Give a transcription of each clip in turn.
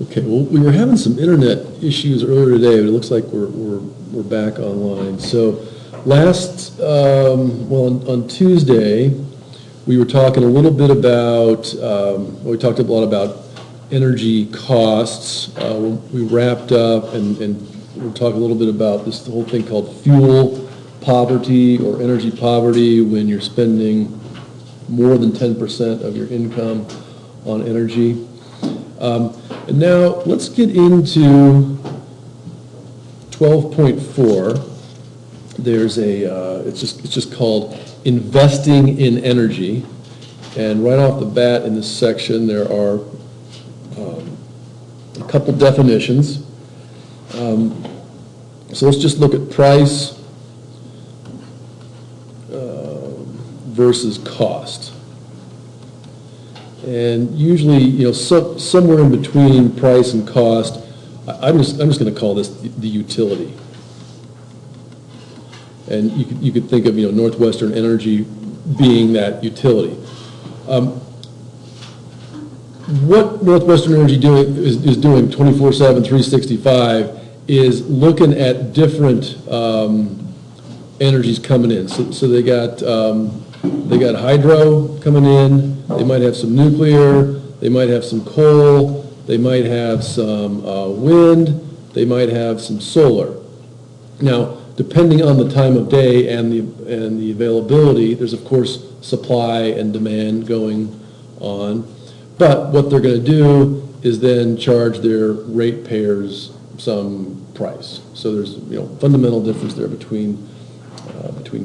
Okay, well, we were having some internet issues earlier today, but it looks like we're back online. So last, on Tuesday, we were talking a little bit about, we talked a lot about energy costs. We wrapped up and we'll talk a little bit about this whole thing called fuel poverty or energy poverty, when you're spending more than 10% of your income on energy. And now let's get into 12.4. There's it's just called investing in energy. And right off the bat in this section, there are a couple definitions. So let's just look at price versus cost. And usually, somewhere in between price and cost, I'm just going to call this the utility. And you could think of Northwestern Energy being that utility. What Northwestern Energy is doing 24/7, 365 is looking at different energies coming in. So they got hydro coming in. They might have some nuclear, they might have some coal, they might have some wind, they might have some solar. Now, depending on the time of day and the availability, there's of course supply and demand going on. But what they're going to do is then charge their ratepayers some price. So there's fundamental difference there between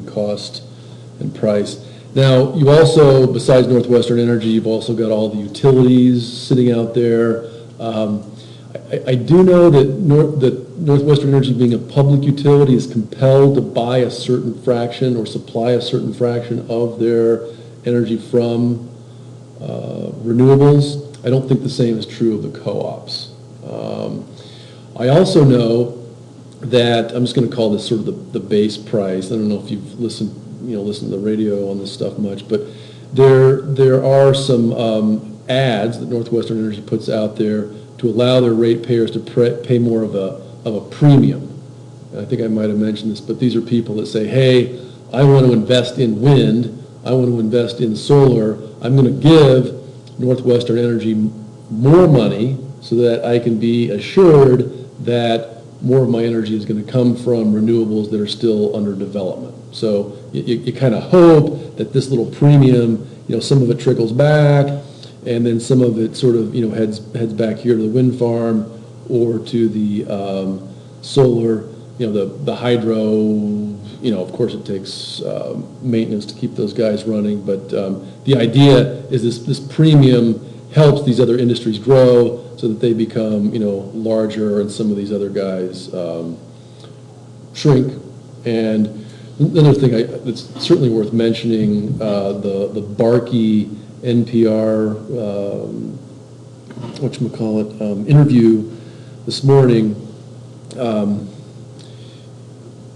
cost and price. Now, you also, besides Northwestern Energy, you've also got all the utilities sitting out there. I do know that Northwestern Energy, being a public utility, is compelled to buy a certain fraction or supply a certain fraction of their energy from renewables. I don't think the same is true of the co-ops. I also know that, I'm just going to call this sort of the base price. I don't know if you've listened to the radio on this stuff much, but there are some ads that Northwestern Energy puts out there to allow their ratepayers to pay more of a premium. And I think I might have mentioned this, but these are people that say, hey, I want to invest in wind, I want to invest in solar, I'm going to give Northwestern Energy more money so that I can be assured that more of my energy is going to come from renewables that are still under development. So you kind of hope that this little premium, some of it trickles back, and then some of it sort of heads back here to the wind farm or to the solar, the hydro. Of course it takes maintenance to keep those guys running, but the idea is this premium helps these other industries grow so that they become larger, and some of these other guys shrink. And another thing that's certainly worth mentioning, the Barkey NPR interview this morning.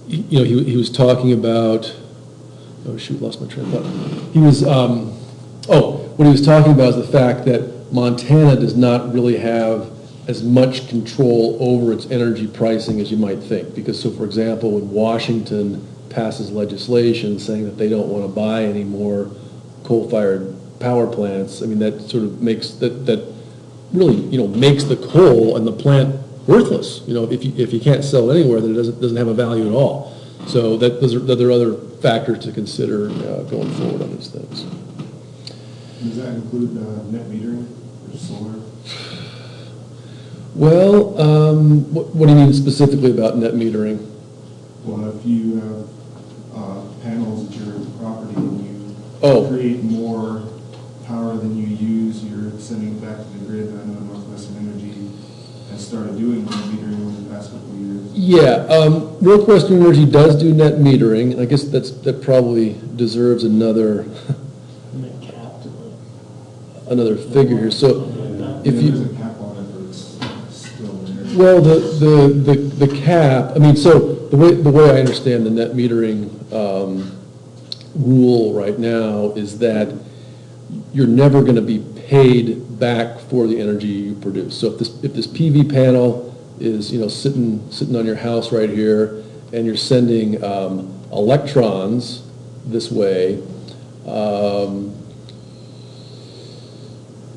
He was talking about, oh shoot, lost my train of thought. He was, what he was talking about is the fact that Montana does not really have as much control over its energy pricing as you might think. Because, so for example, when Washington passes legislation saying that they don't want to buy any more coal-fired power plants, I mean, that sort of makes, that really, makes the coal and the plant worthless. If you can't sell it anywhere, then it doesn't have a value at all. So there are other factors to consider going forward on these things. Does that include net metering for solar? Well, what do you mean specifically about net metering? Well, if you have panels at your property and you create more power than you use, you're sending it back to the grid. I know Northwestern Energy has started doing net metering over the past couple of years. Yeah, Northwestern Energy does do net metering, and I guess that probably deserves another figure here. So if you, there's a cap on it, but it's still there. Well, the cap, I mean, so the way I understand the net metering rule right now is that you're never going to be paid back for the energy you produce. So if this PV panel is, sitting on your house right here, and you're sending electrons this way,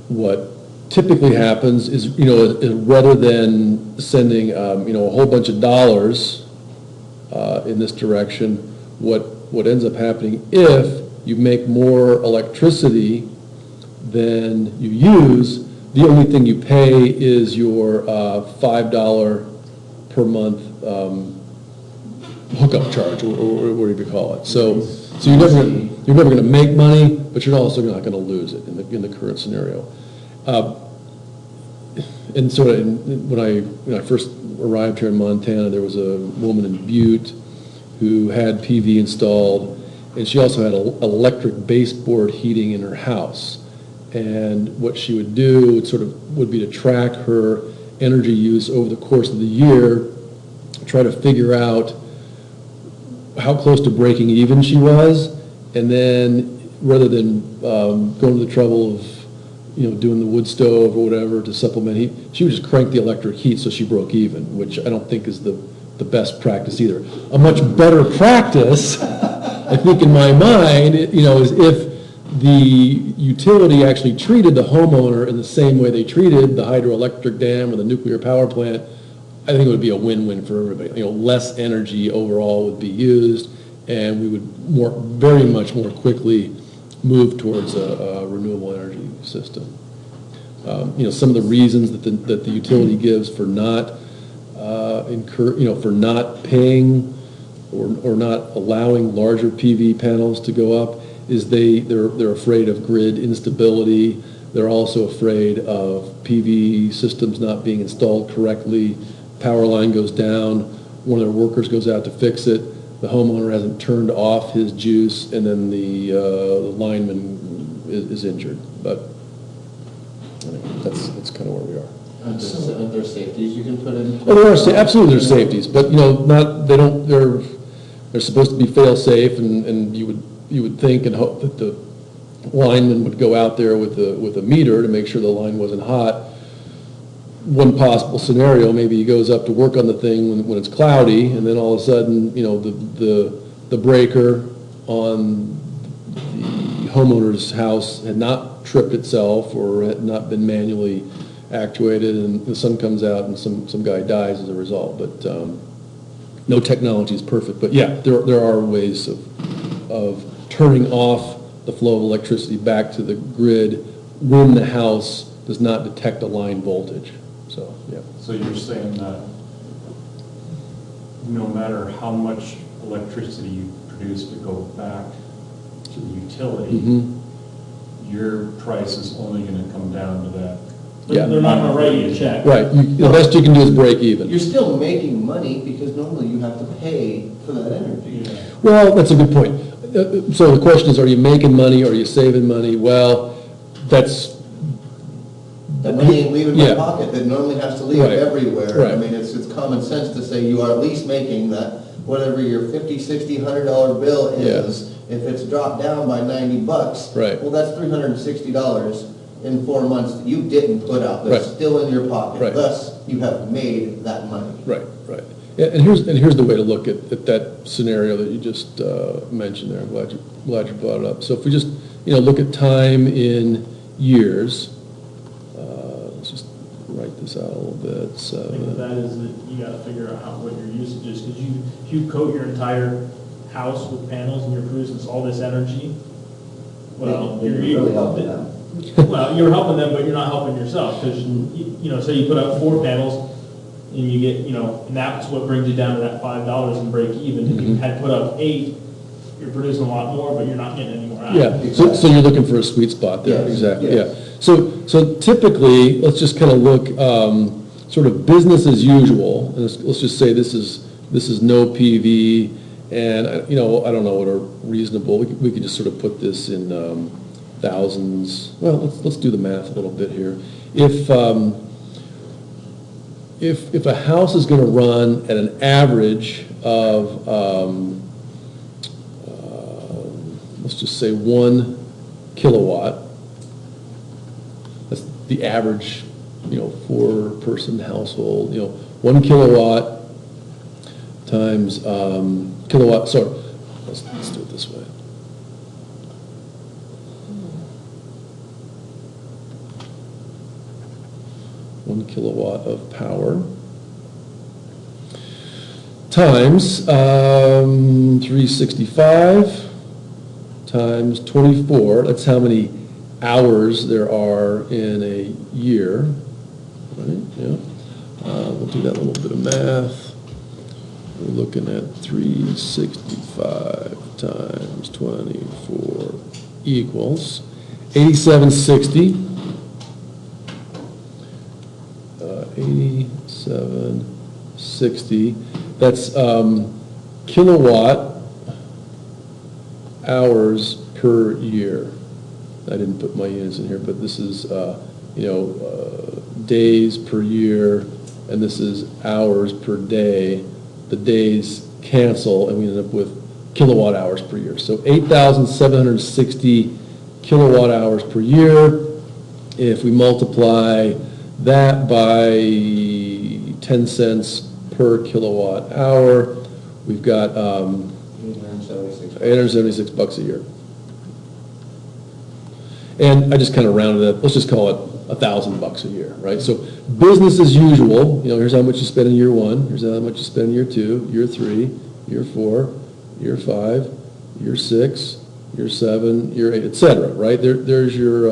what typically happens is, rather than sending, a whole bunch of dollars in this direction, what ends up happening, if you make more electricity than you use, the only thing you pay is your $5 per month hookup charge, or whatever you call it. So you're never going to make money, but you're also not going to lose it in the current scenario. And so when I first arrived here in Montana, there was a woman in Butte who had PV installed, and she also had electric baseboard heating in her house. And what she would do would be to track her energy use over the course of the year, try to figure out how close to breaking even she was, and then rather than going to the trouble of doing the wood stove or whatever to supplement heat, she would just crank the electric heat so she broke even, which I don't think is the best practice either. A much better practice, I think in my mind, is if the utility actually treated the homeowner in the same way they treated the hydroelectric dam or the nuclear power plant. I think it would be a win-win for everybody. Less energy overall would be used, and we would very much more quickly move towards a renewable energy system. Some of the reasons that the utility gives for not for not paying or not allowing larger PV panels to go up is they're afraid of grid instability. They're also afraid of PV systems not being installed correctly. Power line goes down, one of their workers goes out to fix it, the homeowner hasn't turned off his juice, and then the lineman is injured. But that's kind of where we are. Are there safeties you can put in? Oh, absolutely there's safeties, but they're supposed to be fail-safe, and you would think and hope that the lineman would go out there with a meter to make sure the line wasn't hot. One possible scenario, maybe he goes up to work on the thing when it's cloudy, and then all of a sudden, the breaker on the homeowner's house had not tripped itself or had not been manually actuated, and the sun comes out and some guy dies as a result. But no technology is perfect. But yeah, there are ways of turning off the flow of electricity back to the grid when the house does not detect a line voltage. So, yeah. So you're saying that no matter how much electricity you produce to go back to the utility, your price is only going to come down to that. Yeah. They're not going to write you a check. Right. The best you can do is break even. You're still making money because normally you have to pay for that energy. Yeah. Well, that's a good point. So the question is, are you making money or are you saving money? Well, that's... That money ain't leaving Yeah. my pocket, that normally has to leave Right. everywhere. Right. I mean, it's common sense to say you are at least making that, whatever your $50, $60, $100 bill is, if it's dropped down by $90, Right. well, that's $360 in 4 months that you didn't put out, that's Right. still in your pocket. Right. Thus, you have made that money. Right, right. Yeah, and here's the way to look at that scenario that you just mentioned there. I'm glad you brought it up. So if we just look at time in years, let's just write this out a little bit. I So think that is that you got to figure out what your usage is, because if you coat your entire house with panels and you're producing all this energy, well, You're really helping them. Well, you're helping them, but you're not helping yourself, because say you put out 4 panels and you get and that's what brings you down to that $5 and break even. If you had put up 8, you're producing a lot more, but you're not getting any more out. yeah, so you're looking for a sweet spot there. Yes, Exactly. yes. Yeah. So typically, let's just kind of look sort of business as usual, and let's just say this is no PV, and I don't know what are reasonable. We could just sort of put this in thousands. Well, let's do the math a little bit here. If a house is going to run at an average of let's just say 1 kilowatt, the average, 4-person household, 1 kilowatt times kilowatt, sorry, let's do it this way. One kilowatt of power times 365 times 24. That's how many hours there are in a year. Right? Yeah. We'll do that little bit of math. We're looking at 365 times 24 equals 8760. 8760. That's kilowatt hours per year. I didn't put my units in here, but this is days per year, and this is hours per day. The days cancel, and we end up with kilowatt hours per year. So 8,760 kilowatt hours per year. If we multiply that by 10 cents per kilowatt hour, we've got 876 bucks a year. And I just kind of rounded it, let's just call it $1,000 a year, right? So business as usual, here's how much you spend in year 1, here's how much you spend in year 2, year 3, year 4, year 5, year 6, year 7, year 8, etc., right? There's your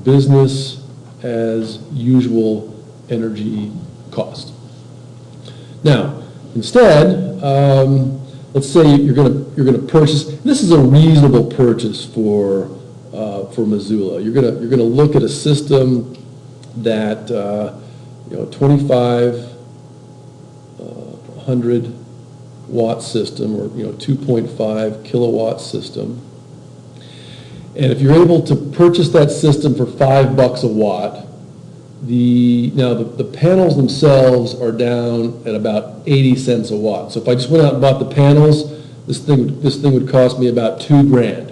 business as usual energy cost. Now, instead, let's say you're going to purchase. This is a reasonable purchase for Missoula. You're going to look at a system that 2,500 watt system, or 2.5 kilowatt system. And if you're able to purchase that system for $5 a watt, the panels themselves are down at about 80 cents a watt. So if I just went out and bought the panels, this thing would cost me about $2,000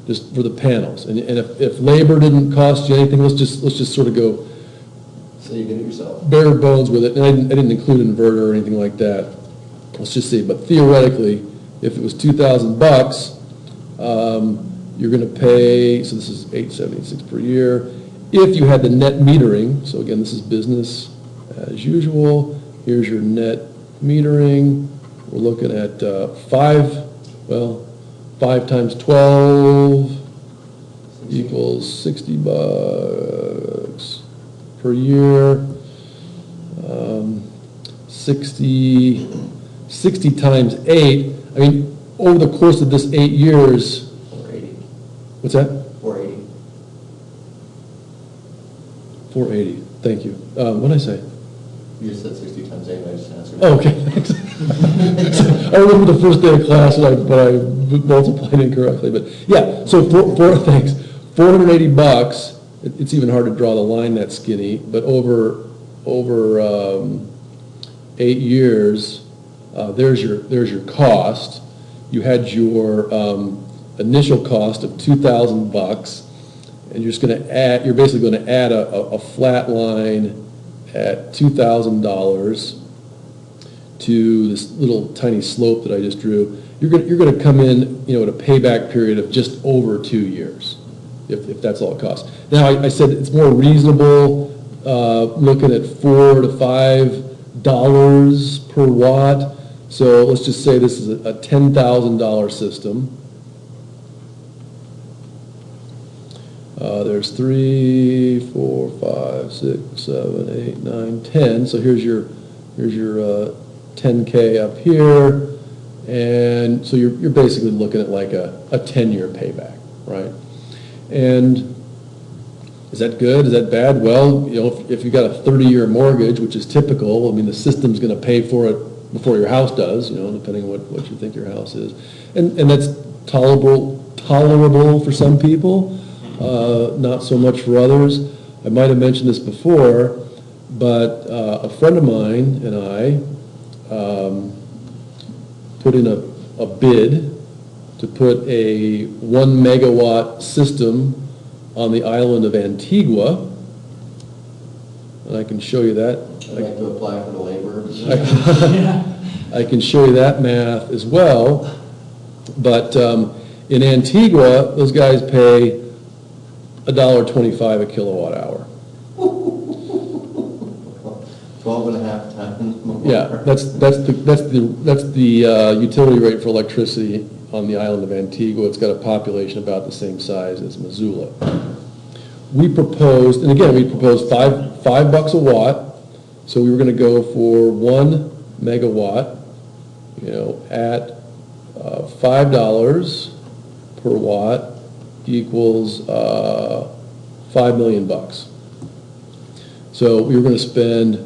just for the panels. And if labor didn't cost you anything, let's just sort of go. So you get it yourself. Bare bones with it. And I didn't include an inverter or anything like that. Let's just see. But theoretically, if it was $2,000, you're going to pay. So this is $876 per year. If you had the net metering, so again, this is business as usual. Here's your net metering. We're looking at 5 times 12 equals $60 per year. 60 times 8. I mean, over the course of this 8 years. 480. What's that? 480. 480. Thank you. What did I say? You just said 60 times 8, I just answered. Oh, okay, thanks. I remember the first day of class, but I multiplied incorrectly. But yeah, so thanks. $480. It's even hard to draw the line that skinny, but over 8 years, there's your cost. You had your initial cost of $2,000. And you're basically going to add a flat line at $2,000 to this little tiny slope that I just drew. You're going to come in, at a payback period of just over 2 years, if that's all it costs. Now, I said it's more reasonable looking at $4 to $5 per watt. So let's just say this is a $10,000 system. There's 3, 4, 5, 6, 7, 8, 9, 10. So here's your 10K up here, and so you're basically looking at like a 10-year payback, right? And is that good? Is that bad? Well, if you've got a 30-year mortgage, which is typical, I mean, the system's going to pay for it before your house does, depending on what you think your house is, and that's tolerable for some people. Not so much for others. I might have mentioned this before, but a friend of mine and I put in a bid to put a 1 megawatt system on the island of Antigua. And I can show you that. I'd like to apply for the labor. I can show you that math as well. But in Antigua, those guys pay $1.25 a kilowatt hour. 12 and a half times more. Yeah, that's the utility rate for electricity on the island of Antigua. It's got a population about the same size as Missoula. We proposed, and again, we proposed $5 a watt. So we were going to go for 1 megawatt, at $5 per watt equals $5 million. So we were going to spend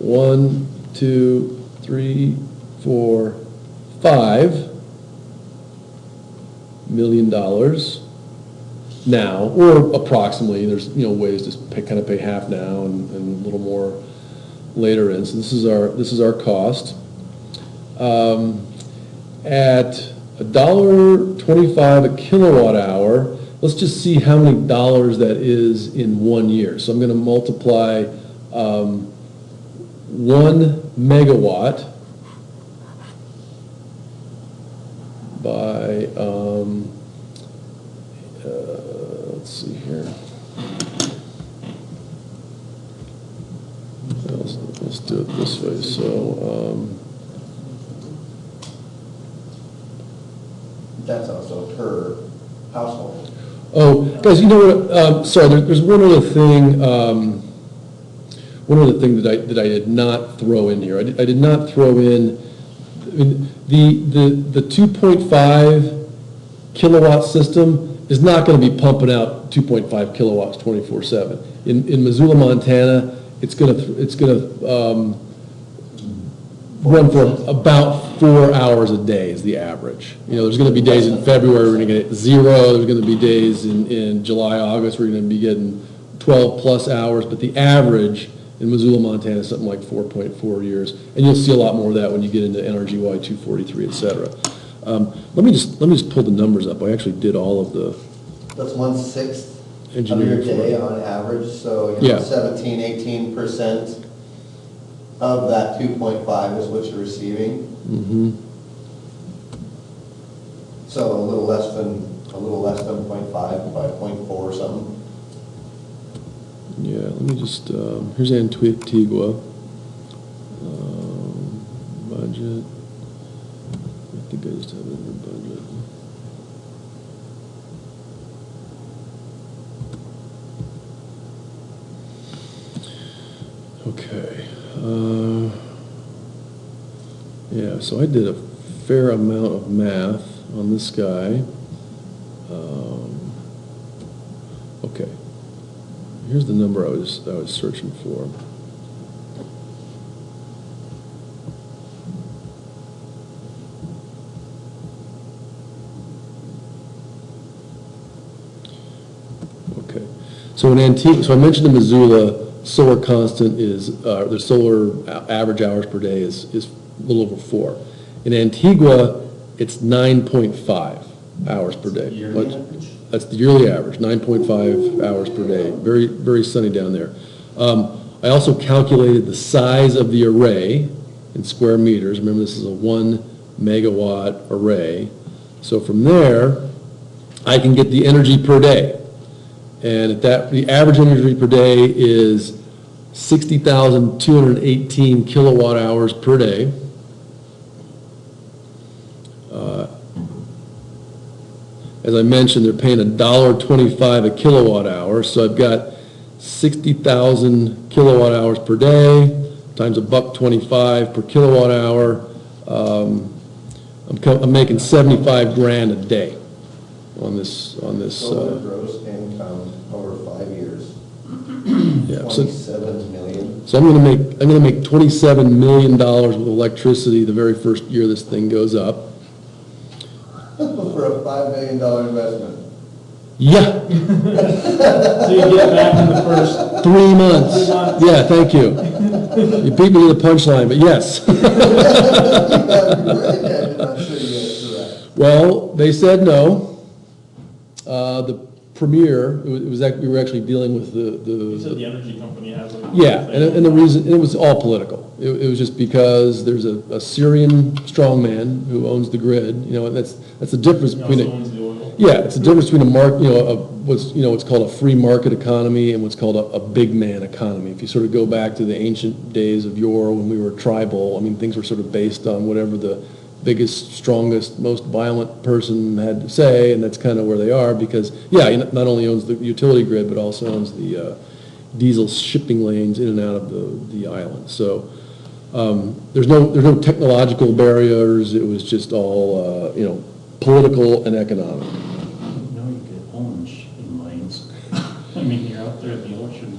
$1, $2, $3, $4, $5 million now, or approximately. There's ways to kind of pay half now and a little more later in. So this is our cost. At $1.25 a kilowatt hour, let's just see how many dollars that is in 1 year. So I'm going to multiply 1 megawatt by, let's see here. Let's do it this way. So, That's also per household. oh, guys, you know what? Sorry, there's one other thing. That I did not throw in here. I did not throw in. I mean, the 2.5 kilowatt system is not going to be pumping out 2.5 kilowatts 24/7. In Missoula, Montana, it's going to run for about 4 hours a day is the average. There's going to be days in February we're going to get 0. There's going to be days in July, August we're going to be getting 12 plus hours, but the average in Missoula, Montana is something like 4.4 years, and you'll see a lot more of that when you get into NRGY 243, et cetera. Let me just pull the numbers up. I actually did all of the That's 1/6 of engineering your for day it. on average, so Yeah. 17-18% of that 2.5 is what you're receiving. Mm-hmm. So a little less than 0.5, probably 0.4 or something. Yeah, let me just, here's Antigua. Budget. I think I just have it in the budget. Okay. Yeah, so I did a fair amount of math on this guy. Okay. Here's the number I was searching for. Okay. So in Antigua, so I mentioned in Missoula, solar constant is the solar average hours per day is a little over 4. In Antigua, it's 9.5 hours per day. Yearly average? That's the yearly average, 9.5 hours per day. Very, very sunny down there. I also calculated the size of the array in square meters. Remember, this is a 1 megawatt array. So from there, I can get the energy per day. And at that, the average energy per day is 60,218 kilowatt hours per day. As I mentioned, they're paying $1.25 a kilowatt hour, so I've got 60,000 kilowatt hours per day times $1.25 per kilowatt hour. I'm making 75 grand a day on this. Solar gross income over 5 years, Yeah, so 27 million. I'm going to make $27 million with electricity the very first year this thing goes up. For a $5 million investment. Yeah, So you get back in the first, 3 months. Yeah, thank you. You beat me to the punchline, but yes. I'm not sure you answered that. Well, they said no. The Premier, we were actually dealing with You said the energy company has a. yeah, and the reason, and it was all political. It was just because there's a Syrian strongman who owns the grid, and that's the difference He between also owns the oil. yeah, it's the difference between what's called a free market economy and what's called a big man economy. If you sort of go back to the ancient days of yore when we were tribal, I mean, things were sort of based on whatever the biggest, strongest, most violent person had to say, and that's kind of where they are because, yeah, he not only owns the utility grid, but also owns the diesel shipping lanes in and out of the island. So there's no technological barriers. It was just all, political and economic. No, you could own shipping lanes. I mean, you're out there at the ocean.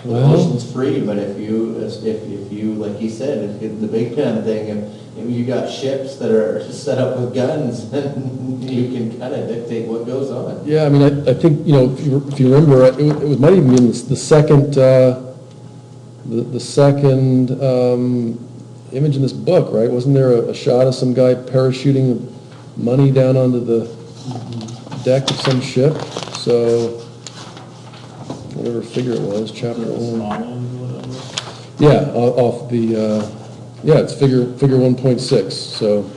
The ocean's free, but if you, like you said, if the big man thing, if you got ships that are set up with guns, then you can kind of dictate what goes on. Yeah, I mean, I think, if you remember, it might even be the second, the second image in this book, right? Wasn't there a shot of some guy parachuting money down onto the deck of some ship? So, whatever figure it was, chapter one. Yeah, off the, it's figure 1.6, so.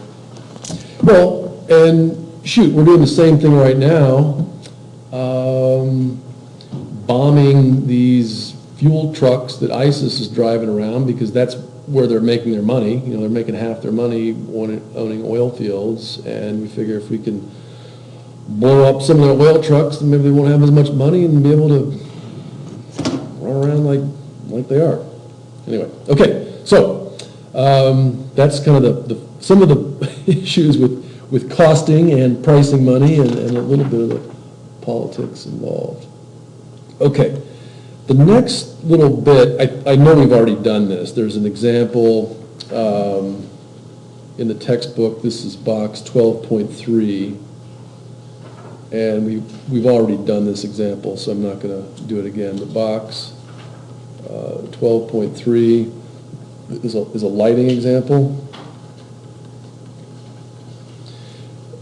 Well, and shoot, we're doing the same thing right now, bombing these fuel trucks that ISIS is driving around because that's where they're making their money. They're making half their money owning oil fields, and we figure if we can blow up some of their oil trucks, then maybe they won't have as much money and be able to run around like they are. Anyway, okay, so that's kind of some of the issues with costing and pricing money and a little bit of the politics involved. Okay, the next little bit, I know we've already done this. There's an example in the textbook. This is box 12.3. And we've already done this example, so I'm not going to do it again. But box 12.3 is a lighting example.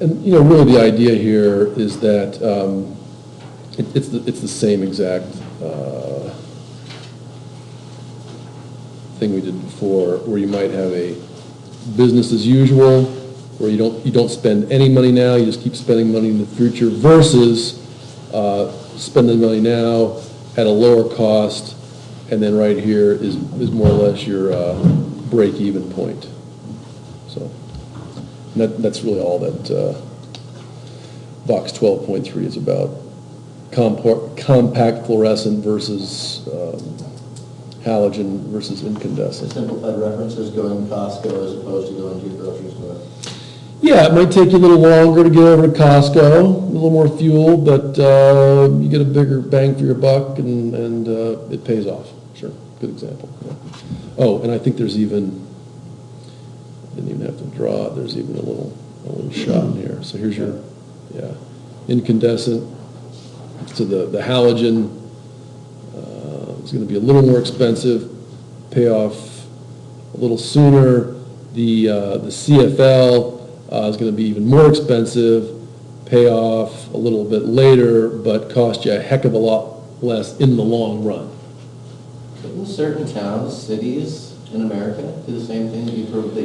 And really the idea here is that it's the same exact thing we did before, where you might have a business as usual, where you don't spend any money now, you just keep spending money in the future, versus spending money now at a lower cost, and then right here is more or less your break-even point. So that's really all that box 12.3 is about. Compact fluorescent versus halogen versus incandescent. Simplified references going to Costco as opposed to going to your grocery store. Yeah, it might take you a little longer to get over to Costco, a little more fuel, but you get a bigger bang for your buck, and it pays off. Sure, good example. Yeah. Oh, and I think there's even, didn't even have to draw it, there's even a little shot in here. So here's your, incandescent. So the halogen is going to be a little more expensive, pay off a little sooner. The CFL is going to be even more expensive, pay off a little bit later, but cost you a heck of a lot less in the long run. Couldn't certain towns, cities in America do the same thing that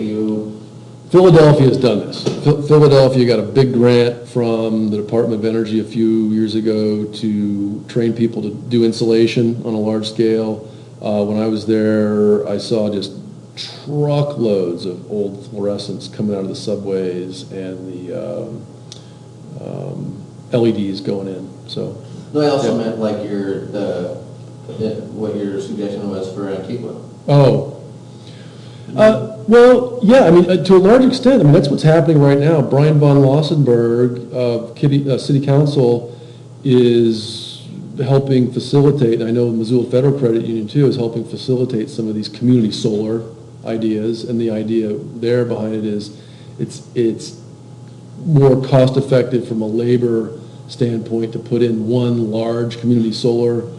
you... Philadelphia has done this. Philadelphia got a big grant from the Department of Energy a few years ago to train people to do insulation on a large scale. When I was there, I saw just truckloads of old fluorescents coming out of the subways and the LEDs going in. So. No, I also meant like what your suggestion was for Antigua. Oh. Well, yeah, I mean, to a large extent, I mean, that's what's happening right now. Brian von Lossenberg of City Council is helping facilitate, and I know Missoula Federal Credit Union too is helping facilitate some of these community solar ideas, and the idea there behind it is it's more cost effective from a labor standpoint to put in one large community solar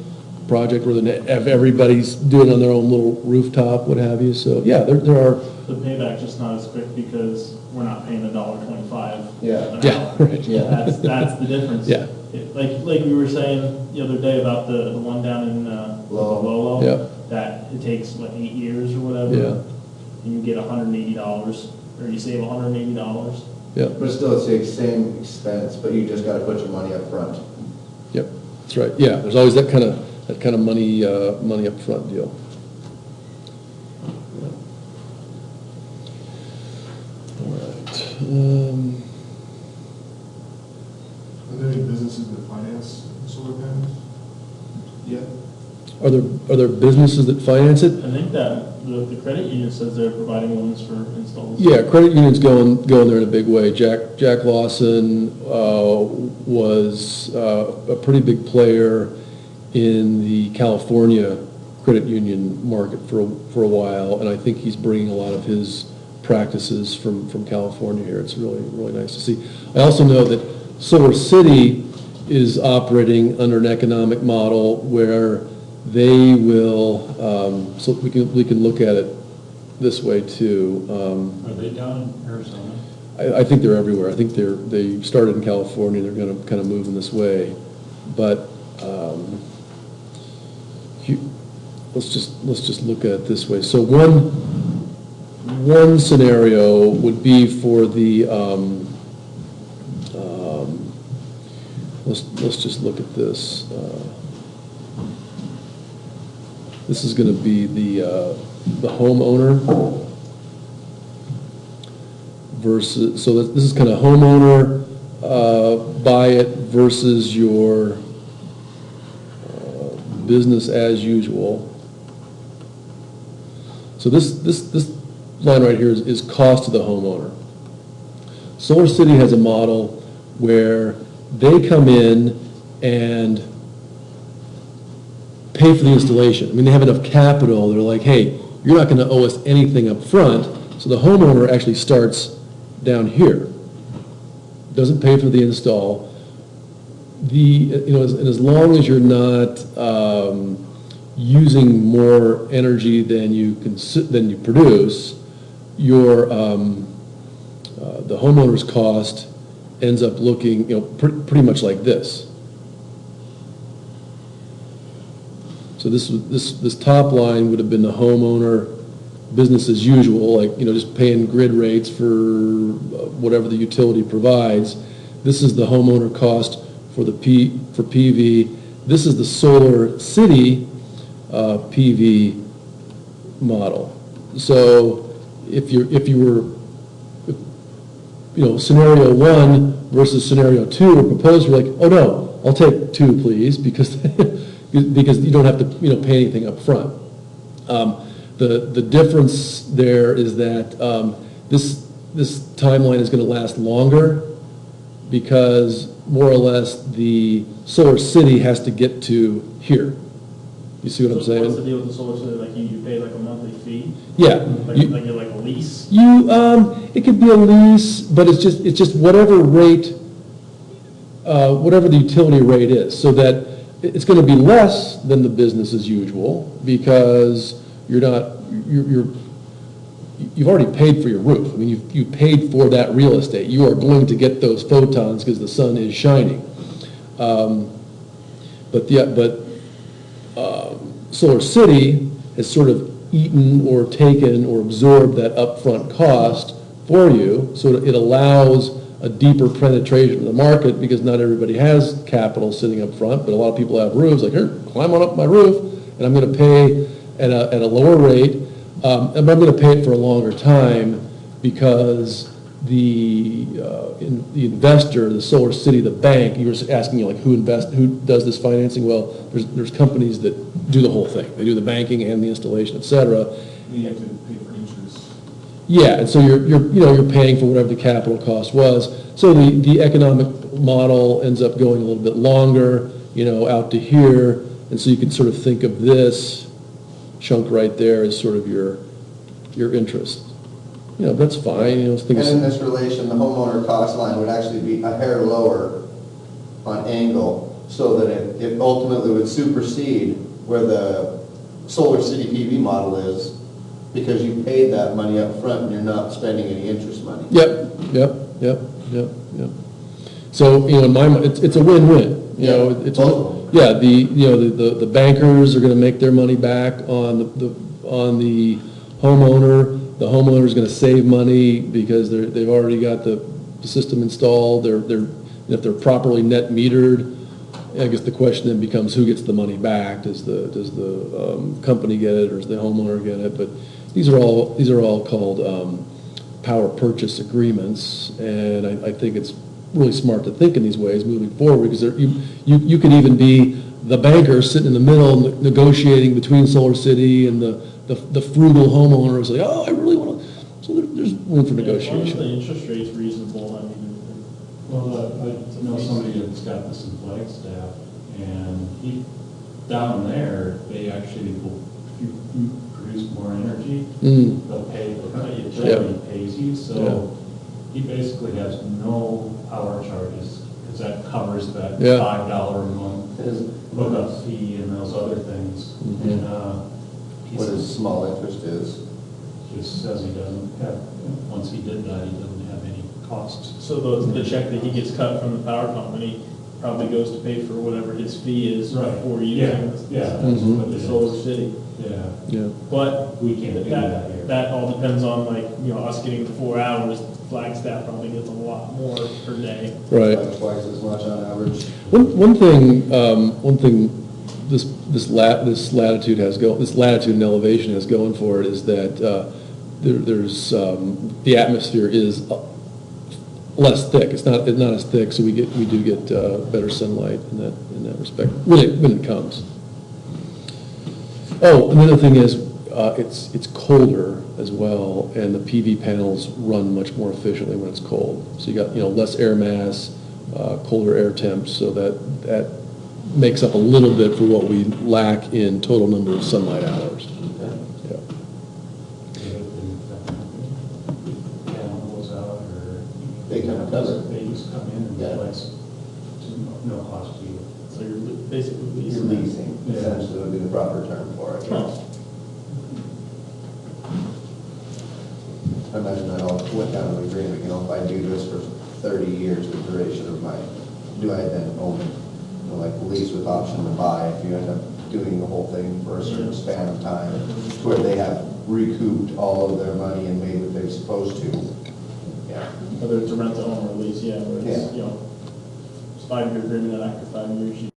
project rather than have everybody's doing it on their own little rooftop, what have you. So yeah, there are. The payback's just not as quick because we're not paying $1.25. Yeah. an Yeah, hour. right. Yeah. That's the difference. Yeah. Like we were saying the other day about the one down in, Lowell. Lowell. Yeah. That it takes, 8 years or whatever. Yeah. And you get $180, or you save $180. Yeah, But still, it's the same expense, but you just gotta put your money up front. yep, that's right. Yeah, there's always that kind of money, money up front deal. Yeah. All right. Are there any businesses that finance solar panels? Yeah. Are there businesses that finance it? I think that the credit union says they're providing loans for installs. Yeah, credit unions going there in a big way. Jack Lawson was a pretty big player in the California credit union market for a while, and I think he's bringing a lot of his practices from California here. It's really nice to see. I also know that Solar City is operating under an economic model where they will, so we can look at it this way too. Are they down in Arizona? I think they're everywhere. I think they started in California. They're going to kind of move in this way, but let's just look at it this way. So one scenario would be for the let's just look at this. This is going to be the homeowner versus, so this is kind of homeowner buy it versus your business as usual. So this line right here is cost to the homeowner. Solar City has a model where they come in and pay for the installation. I mean, they have enough capital. They're like, hey, you're not going to owe us anything up front. So the homeowner actually starts down here. Doesn't pay for the install. As long as you're not using more energy than you produce, your the homeowner's cost ends up looking pretty much like this. So this top line would have been the homeowner business as usual, like just paying grid rates for whatever the utility provides. This is the homeowner cost for PV. This is the Solar City PV model. So if you were scenario 1 versus scenario 2 were proposed, you're like, oh no, I'll take 2 please, because because you don't have to pay anything up front. The difference there is that this timeline is going to last longer because more or less the Solar City has to get to here. You see what I'm saying? What's the deal with the Solar City? Like you pay like a monthly fee? Yeah. Like you're like a lease? It could be a lease, but it's just whatever rate, whatever the utility rate is, so that it's going to be less than the business as usual because you've already paid for your roof. I mean, you paid for that real estate. You are going to get those photons because the sun is shining. But Solar City has sort of eaten or taken or absorbed that upfront cost for you, so it allows a deeper penetration of the market because not everybody has capital sitting up front, but a lot of people have roofs. Like, here, climb on up my roof, and I'm going to pay at a lower rate, and I'm going to pay it for a longer time because the investor, the Solar City, the bank, you were asking who does this financing? Well, there's companies that do the whole thing. They do the banking and the installation, et cetera. You have to pay for interest. Yeah, and so you're paying for whatever the capital cost was. So the economic model ends up going a little bit longer, out to here, and so you can sort of think of this chunk right there as sort of your interest. That's fine. And in this relation, the homeowner cost line would actually be a hair lower on angle, so that it ultimately would supersede where the Solar City PV model is Because you paid that money up front and you're not spending any interest money. Yep. So, in my mind, it's a win-win, Yeah, it's, both of them. yeah, the bankers are gonna make their money back on the homeowner. The homeowner's gonna save money because they've already got the system installed, if they're properly net metered, I guess the question then becomes who gets the money back? Does the company get it or does the homeowner get it? But these are all called power purchase agreements, and I think it's really smart to think in these ways moving forward, because you could even be the banker sitting in the middle negotiating between Solar City and the frugal homeowner who's like, oh, I really want to, so there's room for As long as the negotiation. interest rate's reasonable, I mean. Well, I know somebody that's got this in Flagstaff, and down there, they actually will, if you produce more energy, they'll pay, the utility pays you, so he basically has no power charges, because that covers that Yeah. $5 a month hookup fee and those other things. And, he What his says, small interest is. just says he doesn't have, once he did that, he doesn't have any costs. So the check that he gets cut from the power company probably goes to pay for whatever his fee is Right. for Yeah, using yeah, the that's what it Solar is. City. Yeah, But we can't do that here. that all depends on, like, us getting the 4 hours. Flagstaff probably gets a lot more per day. Right. Like twice as much on average. One thing this latitude and elevation has going for it is that there's the atmosphere is less thick. It's not as thick, so we do get better sunlight in that respect when it comes. Oh, another thing is it's colder as well, and the PV panels run much more efficiently when it's cold. So you got less air mass, colder air temps, so that makes up a little bit for what we lack in total number of sunlight hours. Yeah. Panel goes out, or. They come and cover it. They just come in and Yeah. replace, no cost to you. So you're basically You're leasing. leasing, Yeah. essentially would be the proper term for it. Huh. I imagine that all went down to the agreement, if I do this for 30 years, the duration of do I then own, like lease with option to buy, if you end up doing the whole thing for a certain span of time, to where they have recouped all of their money and made what they're supposed to. Yeah. Whether it's a rent to own or lease, where it's, Yeah. it's 5-year agreement, and after 5 years, you